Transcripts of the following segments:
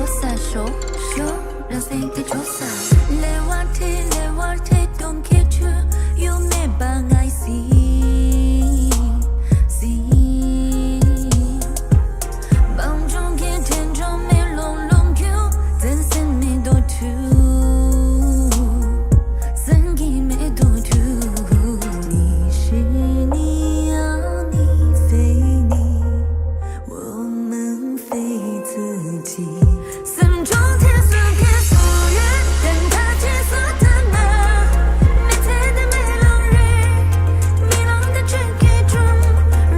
萨手手让身体抽萨来瓦提东开去有没把爱心帮中给天中没龙龙 Q 真心没多图真给没多图你是你啊你非你我们非自己心中天色天素月等他结束的那没猜的没浪人迷浪的追给中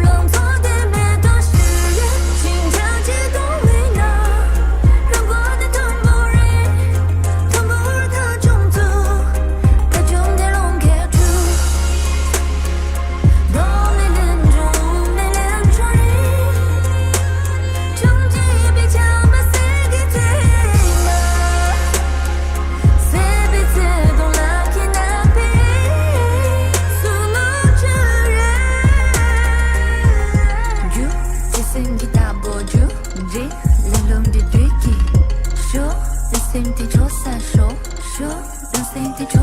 让错的没多时日心跳激动为难让过的痛不忍痛不如他种族他种的龙开出都没人中没人中人终极比较把谁给对了谁被自动拉开那边速度之人就这身体大波就这冷冷的对给手让身体抽撒手手让身体抽